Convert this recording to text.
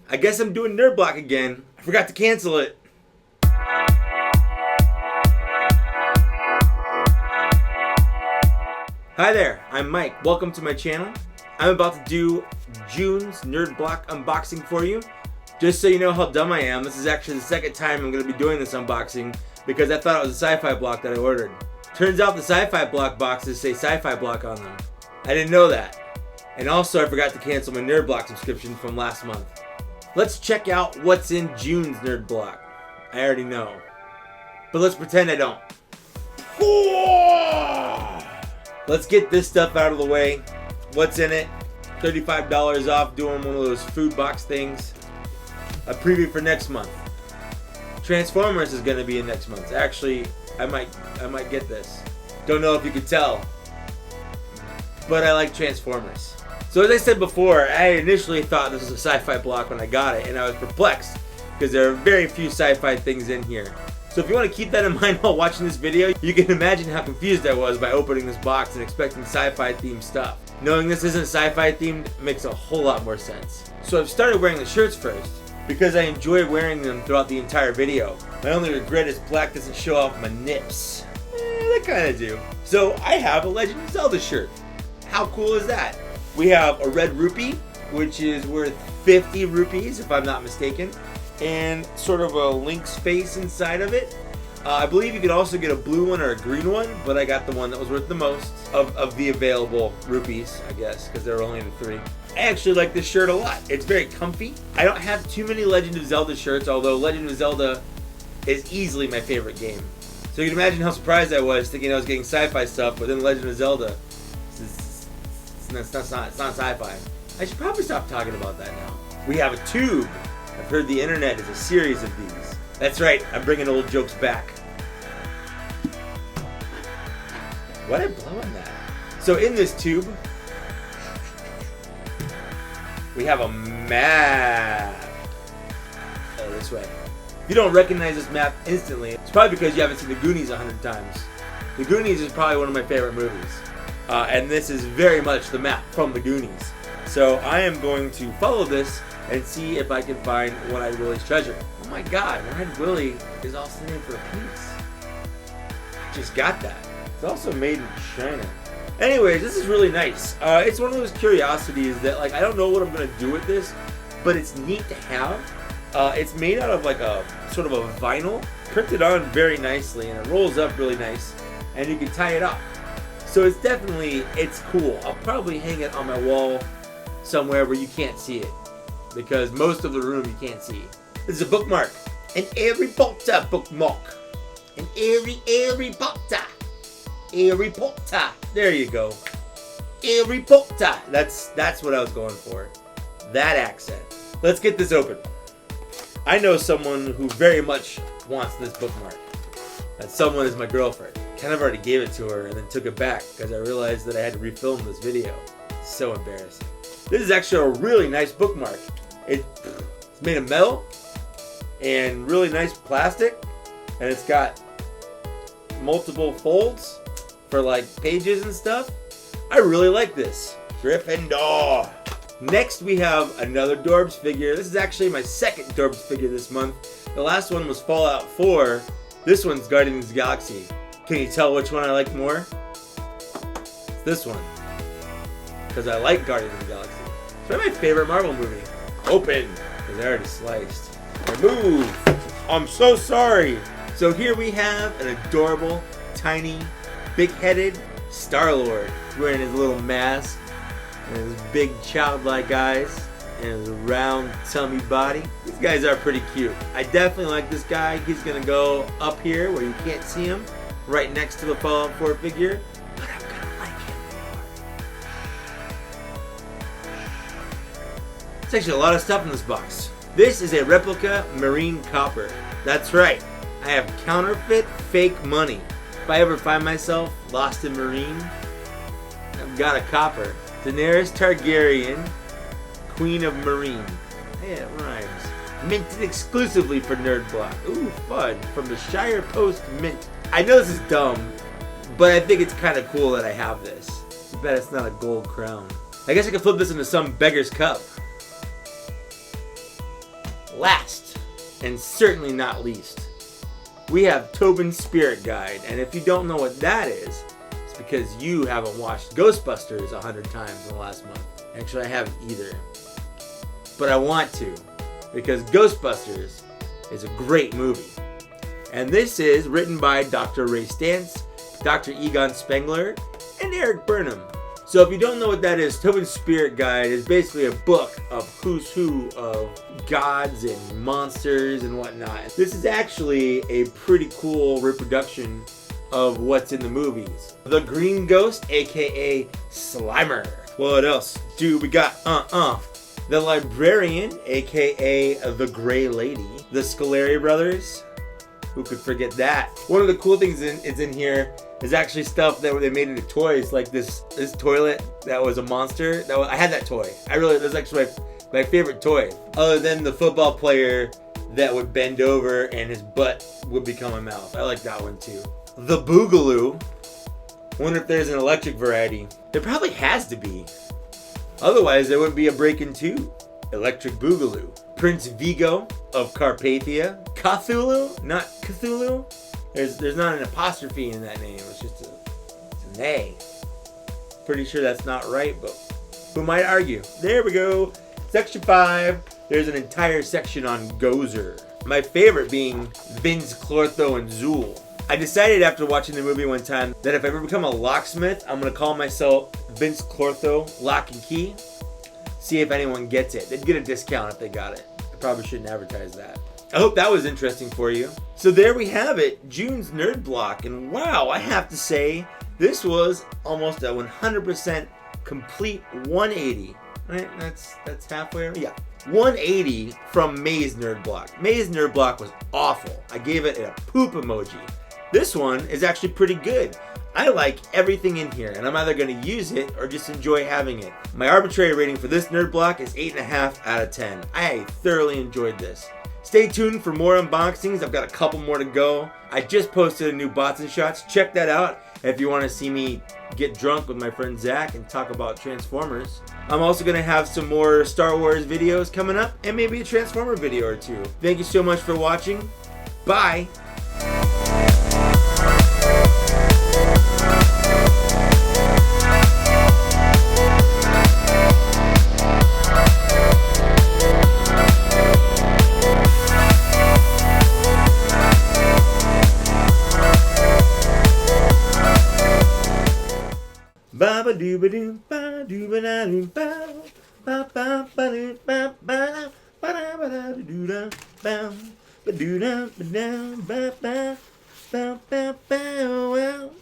I guess I'm doing Nerd Block again. I forgot to cancel it. Hi there, I'm Mike. Welcome to my channel. I'm about to do June's Nerd Block unboxing for you. Just so you know how dumb I am, this is actually the second time I'm going to be doing this unboxing because I thought it was a sci-fi block that I ordered. Turns out the sci-fi block boxes say sci-fi block on them. I didn't know that. And also I forgot to cancel my Nerd Block subscription from last month. Let's check out what's in June's Nerd Block. I already know. But let's pretend I don't. Let's get this stuff out of the way. What's in it? $35 off doing one of those food box things. A preview for next month. Transformers is going to be in next month. Actually, I might get this. Don't know if you could tell, but I like Transformers. So as I said before, I initially thought this was a sci-fi block when I got it, and I was perplexed because there are very few sci-fi things in here. So if you want to keep that in mind while watching this video, you can imagine how confused I was by opening this box and expecting sci-fi themed stuff. Knowing this isn't sci-fi themed makes a whole lot more sense. So I've started wearing the shirts first, because I enjoy wearing them throughout the entire video. My only regret is black doesn't show off my nips. They kind of do. So I have a Legend of Zelda shirt. How cool is that? We have a red rupee, which is worth 50 rupees if I'm not mistaken, and sort of a Link's face inside of it. I believe you could also get a blue one or a green one, but I got the one that was worth the most of the available rupees, I guess, because there were only the 3. I actually like this shirt a lot. It's very comfy. I don't have too many Legend of Zelda shirts, although Legend of Zelda is easily my favorite game. So you can imagine how surprised I was thinking I was getting sci-fi stuff, but then Legend of Zelda, it's not sci-fi. I should probably stop talking about that now. We have a tube. I've heard the internet is a series of these. That's right, I'm bringing old jokes back. Why'd I blow on that? So in this tube, we have a map. Oh, this way. If you don't recognize this map instantly, it's probably because you haven't seen the Goonies 100 times. The Goonies is probably one of my favorite movies. And this is very much the map from the Goonies. So I am going to follow this and see if I can find One-Eyed Willie's treasure. Oh my god, One-Eyed Willie is also named for a piece. Just got that. It's also made in China. Anyways, this is really nice. It's one of those curiosities that, like, I don't know what I'm gonna do with this, but it's neat to have. It's made out of like a sort of a vinyl, printed on very nicely, and it rolls up really nice, and you can tie it up. So it's cool. I'll probably hang it on my wall somewhere where you can't see it, because most of the room you can't see. This is a bookmark, an Harry Potter bookmark, an Harry Potter. Harry Potter. There you go. Harry Potter. That's what I was going for. That accent. Let's get this open. I know someone who very much wants this bookmark. That someone is my girlfriend. Kind of already gave it to her and then took it back because I realized that I had to refilm this video. So embarrassing. This is actually a really nice bookmark. It's made of metal and really nice plastic, and it's got multiple folds for like pages and stuff. I really like this. Gryffindor. Next we have another Dorbs figure. This is actually my second Dorbs figure this month. The last one was Fallout 4. This one's Guardians of the Galaxy. Can you tell which one I like more? It's this one. Because I like Guardians of the Galaxy. It's probably my favorite Marvel movie. Open. Because I already sliced. Remove. I'm so sorry. So here we have an adorable, tiny, big-headed Star-Lord. He's wearing his little mask and his big childlike eyes and his round tummy body. These guys are pretty cute. I definitely like this guy. He's gonna go up here where you can't see him, right next to the Fallout 4 figure. But I'm gonna like him more. There's actually a lot of stuff in this box. This is a replica marine copper. That's right. I have counterfeit fake money. If I ever find myself lost in marine, I've got a copper. Daenerys Targaryen, Queen of Marine. Yeah, it rhymes. Minted exclusively for Nerd Block. Ooh, fun. From the Shire Post Mint. I know this is dumb, but I think it's kind of cool that I have this. I bet it's not a gold crown. I guess I could flip this into some beggar's cup. last, and certainly not least, we have Tobin's Spirit Guide. And if you don't know what that is, it's because you haven't watched Ghostbusters 100 times in the last month. Actually, I haven't either. But I want to, because Ghostbusters is a great movie. And this is written by Dr. Ray Stantz, Dr. Egon Spengler, and Eric Burnham. So if you don't know what that is, Tobin's Spirit Guide is basically a book of who's who of gods and monsters and whatnot. This is actually a pretty cool reproduction of what's in the movies. The Green Ghost, aka Slimer. What else do we got? The Librarian, aka the Gray Lady. The Scolari Brothers. Who could forget that? One of the cool things is in here is actually stuff that they made into toys, like this toilet that was a monster. I had that toy. That's actually my favorite toy. Other than the football player that would bend over and his butt would become a mouth. I like that one too. The Boogaloo. Wonder if there's an electric variety. There probably has to be. Otherwise, there wouldn't be a Breakin' 2. Electric Boogaloo. Prince Vigo of Carpathia. Cthulhu? Not Cthulhu? There's not an apostrophe in that name. It's just an A. Pretty sure that's not right, but who might argue? There we go. Section 5. There's an entire section on Gozer. My favorite being Vince, Clortho, and Zool. I decided after watching the movie one time that if I ever become a locksmith, I'm going to call myself Vince Clortho Lock and Key. See if anyone gets it. They'd get a discount if they got it. I probably shouldn't advertise that. I hope that was interesting for you. So there we have it, June's Nerd Block. And wow, I have to say, this was almost a 100% complete 180. Right? That's halfway. Yeah. 180 from May's Nerd Block. May's Nerd Block was awful. I gave it a poop emoji. This one is actually pretty good. I like everything in here, and I'm either going to use it or just enjoy having it. My arbitrary rating for this nerd block is 8.5 out of 10. I thoroughly enjoyed this. Stay tuned for more unboxings. I've got a couple more to go. I just posted a new Bots and Shots. Check that out if you want to see me get drunk with my friend Zach and talk about Transformers. I'm also going to have some more Star Wars videos coming up and maybe a Transformer video or two. Thank you so much for watching. Bye. Ba ba doo ba doo ba doo ba da doo ba ba ba ba doo ba ba ba da ba da doo da ba ba doo da ba da ba ba ba ba ba.